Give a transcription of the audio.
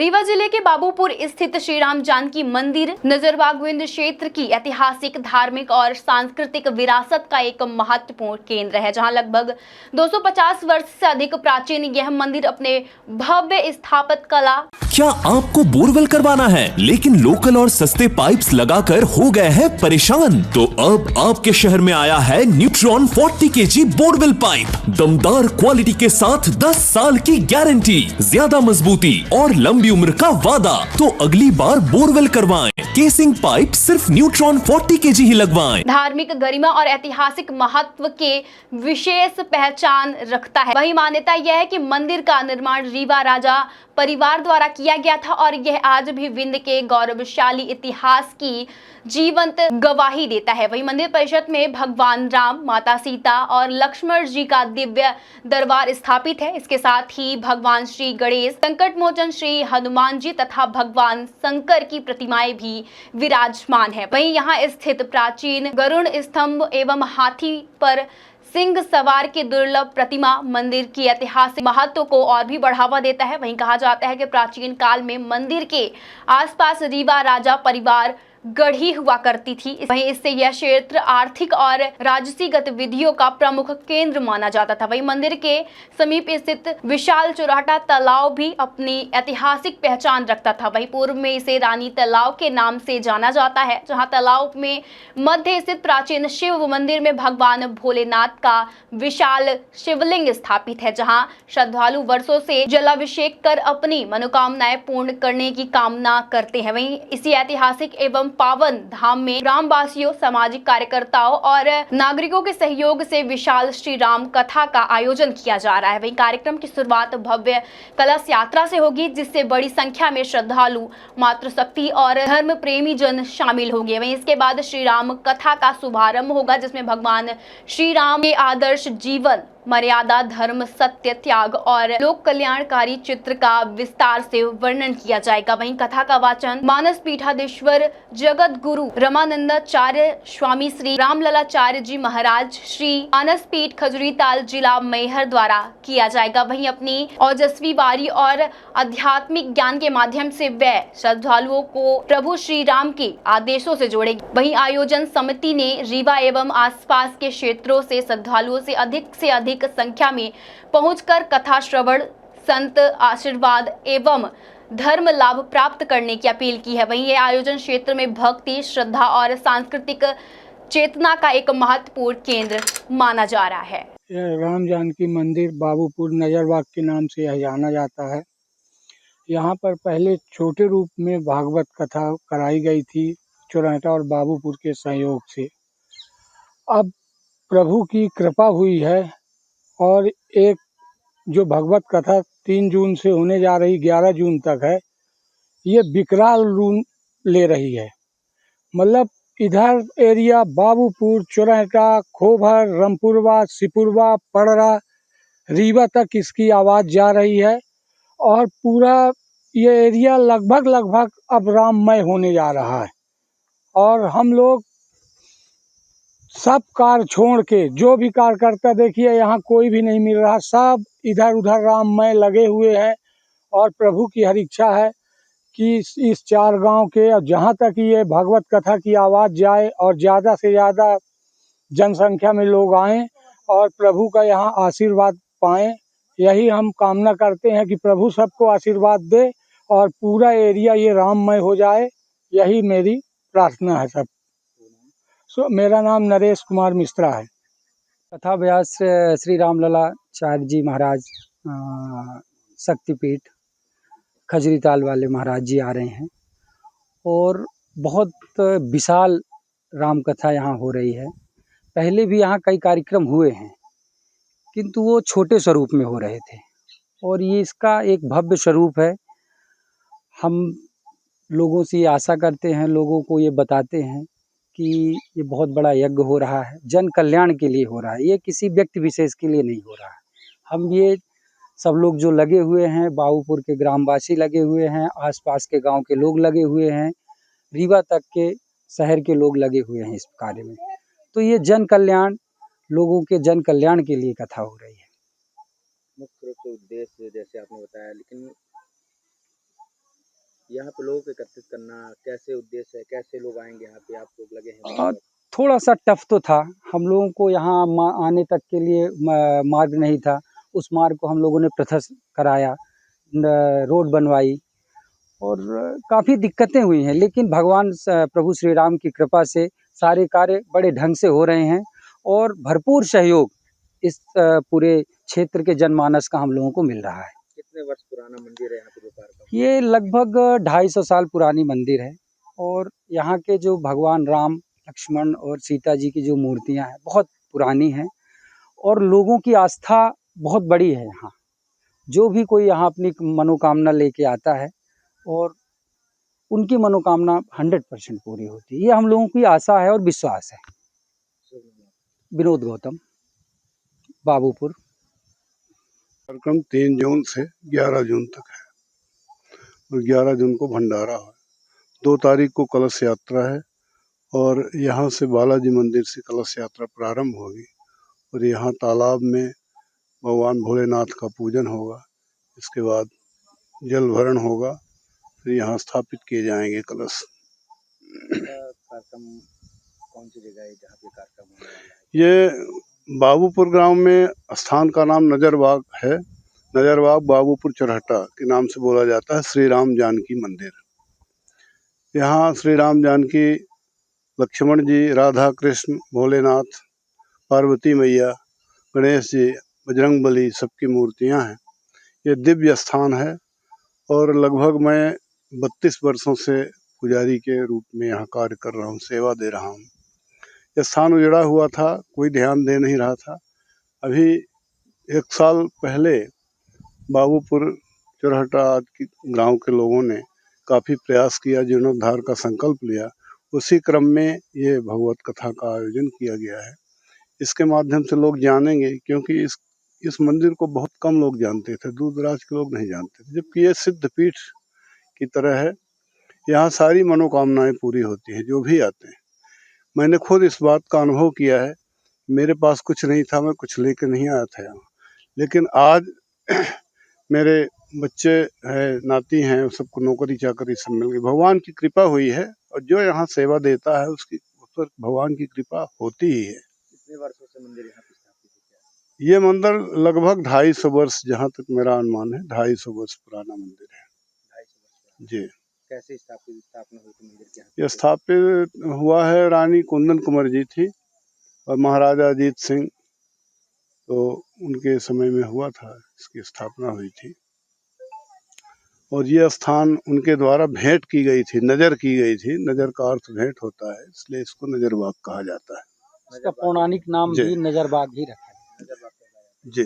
रीवा जिले के बाबूपुर स्थित श्री राम जानकी मंदिर नजरबागविंद क्षेत्र की ऐतिहासिक, धार्मिक और सांस्कृतिक विरासत का एक महत्वपूर्ण केंद्र है, जहां लगभग 250 वर्ष से अधिक प्राचीन यह मंदिर अपने भव्य स्थापत्य कला। क्या आपको बोरवेल करवाना है लेकिन लोकल और सस्ते पाइप्स लगाकर हो गए हैं परेशान? तो अब आपके शहर में आया है न्यूट्रॉन 40 kg बोरवेल पाइप। दमदार क्वालिटी के साथ 10 साल की गारंटी, ज्यादा मजबूती और लंबी उम्र का वादा। तो अगली बार बोरवेल करवाएं, केसिंग पाइप सिर्फ न्यूट्रॉन 40 kg ही लगवाएं। धार्मिक गरिमा और ऐतिहासिक महत्व के विशेष पहचान रखता है। वही मान्यता यह है कि मंदिर का निर्माण रीवा राजा परिवार द्वारा किया गया था और यह आज भी विंध्य के गौरवशाली इतिहास की जीवंत गवाही देता है। वही मंदिर परिसर में भगवान राम, माता सीता और लक्ष्मण जी का दिव्य दरबार स्थापित है। इसके साथ ही भगवान श्री गणेश, संकट मोचन श्री हनुमान जी तथा भगवान शंकर की प्रतिमाएं भी विराजमान है। वहीं यहाँ स्थित प्राचीन गरुड़ स्तंभ एवं हाथी पर सिंह सवार की दुर्लभ प्रतिमा मंदिर की ऐतिहासिक महत्व को और भी बढ़ावा देता है। वहीं कहा जाता है कि प्राचीन काल में मंदिर के आसपास रीवा राजा परिवार गढ़ी हुआ करती थी। वहीं इससे यह क्षेत्र आर्थिक और राजसी गतिविधियों का प्रमुख केंद्र माना जाता था। वहीं मंदिर के समीप स्थित विशाल चौराहा तालाब भी अपनी ऐतिहासिक पहचान रखता था। वहीं पूर्व में इसे रानी तालाब के नाम से जाना जाता है, जहां तालाब में मध्य स्थित प्राचीन शिव मंदिर में भगवान भोलेनाथ का विशाल शिवलिंग स्थापित है, जहाँ श्रद्धालु वर्षों से जलाभिषेक कर अपनी मनोकामनाएं पूर्ण करने की कामना करते हैं। वहीं इसी ऐतिहासिक एवं पावन धाम में ग्रामवासियों, सामाजिक कार्यकर्ताओं और नागरिकों के सहयोग से विशाल श्री राम कथा का आयोजन किया जा रहा है। वहीं कार्यक्रम की शुरुआत भव्य कलश यात्रा से होगी, जिससे बड़ी संख्या में श्रद्धालु, मातृशक्ति और धर्म प्रेमी जन शामिल होंगे। वहीं इसके बाद श्री राम कथा का शुभारंभ होगा, जिसमें भगवान श्री राम के आदर्श जीवन, मर्यादा, धर्म, सत्य, त्याग और लोक कल्याणकारी चित्र का विस्तार से वर्णन किया जाएगा। वहीं कथा का वाचन मानस पीठाधीश्वर जगत गुरु रमानंदाचार्य स्वामी श्री रामललाचार्य जी महाराज, श्री मानस पीठ खजुरीताल, जिला मैहर द्वारा किया जाएगा। वहीं अपनी ओजस्वी वारी और आध्यात्मिक ज्ञान के माध्यम से वे श्रद्धालुओं को प्रभु श्री राम के आदेशों से जोड़ेगी। वहीं आयोजन समिति ने रीवा एवं आसपास के क्षेत्रों से श्रद्धालुओं से अधिक संख्या में पहुंचकर कथा श्रवण, संत आशीर्वाद एवं धर्म लाभ प्राप्त करने की अपील की है। वहीं यह आयोजन क्षेत्र में भक्ति, श्रद्धा और सांस्कृतिक चेतना का एक महत्वपूर्ण केंद्र माना जा रहा है। राम जानकी मंदिर बाबूपुर नजरबाग के नाम से यह जाना जाता है। यहाँ पर पहले छोटे रूप में भागवत कथा कराई गई थी चौराहा और बाबूपुर के सहयोग से। अब प्रभु की कृपा हुई है और एक जो भगवत कथा 3 जून से होने जा रही 11 जून तक है, ये विकराल रूप ले रही है। मतलब इधर एरिया बाबूपुर, चौराहा, खोभर, रामपुरवा, सिपुरवा, पड़रा, रीवा तक इसकी आवाज़ जा रही है और पूरा ये एरिया लगभग अब राममय होने जा रहा है। और हम लोग सब कार्य छोड़ के, जो भी कार्यकर्ता देखिए यहाँ कोई भी नहीं मिल रहा, सब इधर उधर राममय लगे हुए हैं। और प्रभु की हर इच्छा है कि इस 4 गांव के और जहाँ तक ये भगवत कथा की आवाज़ जाए और ज़्यादा से ज़्यादा जनसंख्या में लोग आएं और प्रभु का यहाँ आशीर्वाद पाएं। यही हम कामना करते हैं कि प्रभु सबको आशीर्वाद दे और पूरा एरिया ये राममय हो जाए। यही मेरी प्रार्थना है सब। मेरा नाम नरेश कुमार मिश्रा है। कथा व्यास श्री रामललाचार्य जी महाराज शक्तिपीठ खजरीताल वाले महाराज जी आ रहे हैं और बहुत विशाल राम कथा यहाँ हो रही है। पहले भी यहाँ कई कार्यक्रम हुए हैं, किंतु वो छोटे स्वरूप में हो रहे थे और ये इसका एक भव्य स्वरूप है। हम लोगों से ये आशा करते हैं, लोगों को ये बताते हैं कि ये बहुत बड़ा यज्ञ हो रहा है, जन कल्याण के लिए हो रहा है, ये किसी व्यक्ति विशेष के लिए नहीं हो रहा है। हम ये सब लोग जो लगे हुए हैं, बाबूपुर के ग्रामवासी लगे हुए हैं, आसपास के गांव के लोग लगे हुए हैं, रीवा तक के शहर के लोग लगे हुए हैं इस कार्य में। तो ये जन कल्याण, लोगों के जन कल्याण के लिए कथा हो रही है। मुख्य रूप से उद्देश्य जैसे आपने बताया, लेकिन यहाँ पे लोगों को एकत्रित करना कैसे उद्देश्य है, कैसे लोग आएंगे यहाँ पे, आप लोग लगे हैं आ, थोड़ा सा टफ तो था, हम लोगों को यहाँ आने तक के लिए मार्ग नहीं था। उस मार्ग को हम लोगों ने प्रशस्त कराया, रोड बनवाई और काफ़ी दिक्कतें हुई हैं, लेकिन भगवान प्रभु श्री राम की कृपा से सारे कार्य बड़े ढंग से हो रहे हैं और भरपूर सहयोग इस पूरे क्षेत्र के जनमानस का हम लोगों को मिल रहा है। कितने वर्ष पुराना मंदिर है यहाँ पे गोपाल का? ये लगभग 250 साल पुरानी मंदिर है और यहाँ के जो भगवान राम, लक्ष्मण और सीता जी की जो मूर्तियाँ हैं बहुत पुरानी हैं और लोगों की आस्था बहुत बड़ी है यहाँ। जो भी कोई यहाँ अपनी मनोकामना लेके आता है और उनकी मनोकामना 100% पूरी होती है, ये हम लोगों की आशा है और विश्वास है। विनोद गौतम, बाबूपुर। कार्यक्रम 3 जून से 11 जून तक है और 11 जून को भंडारा है। 2 तारीख को कलश यात्रा है और यहाँ से बालाजी मंदिर से कलश यात्रा प्रारंभ होगी और यहाँ तालाब में भगवान भोलेनाथ का पूजन होगा। इसके बाद जल भरण होगा, फिर यहाँ स्थापित किए जाएंगे कलश। कार्यक्रम कौन सी जगह है जहाँ पे कार्यक्रम होने वाला है? ये बाबूपुर गांव में स्थान का नाम नजरबाग है। नजरबाग बाबूपुर चरहटा के नाम से बोला जाता है। श्री राम जानकी मंदिर। यहाँ श्री राम जानकी, लक्ष्मण जी, राधा कृष्ण, भोलेनाथ, पार्वती मैया, गणेश जी, बजरंगबली सबकी मूर्तियाँ हैं। ये दिव्य स्थान है और लगभग मैं 32 वर्षों से पुजारी के रूप में यहाँ कार्य कर रहा हूँ, सेवा दे रहा हूँ। यह स्थान उजड़ा हुआ था, कोई ध्यान दे नहीं रहा था। अभी 1 साल पहले बाबूपुर चुरहटा आदि गांव के लोगों ने काफ़ी प्रयास किया, जीर्णोद्धार का संकल्प लिया। उसी क्रम में ये भगवत कथा का आयोजन किया गया है। इसके माध्यम से लोग जानेंगे, क्योंकि इस मंदिर को बहुत कम लोग जानते थे, दूर दराज के लोग नहीं जानते थे। जबकि ये सिद्ध पीठ की तरह है, यहाँ सारी मनोकामनाएं पूरी होती हैं जो भी आते हैं। मैंने खुद इस बात का अनुभव किया है। मेरे पास कुछ नहीं था, मैं कुछ लेकर नहीं आया था यहाँ, लेकिन आज मेरे बच्चे हैं, नाती हैं, सबको नौकरी चाकरी सब मिल गई। भगवान की कृपा हुई है और जो यहाँ सेवा देता है उसकी उस पर भगवान की कृपा होती ही है। कितने वर्षों से मंदिर यहाँ पे स्थापित है? ये मंदिर लगभग 250 वर्ष, जहाँ तक मेरा अनुमान है 250 वर्ष पुराना मंदिर है। 250 वर्ष जी। कैसे स्थापना हुई थी मंदिर की? ये स्थापित हुआ है, रानी कुंदन कुंवर जी थी और महाराजा अजीत सिंह, तो उनके समय में हुआ था, इसकी स्थापना हुई थी। और ये स्थान उनके द्वारा भेंट की गई थी, नजर की गई थी। नजर का अर्थ भेंट होता है, इसलिए इसको नजरबाग कहा जाता है। इसका पौराणिक नाम भी नजरबाग ही रखा है। नजरबाग कहलाया। जी।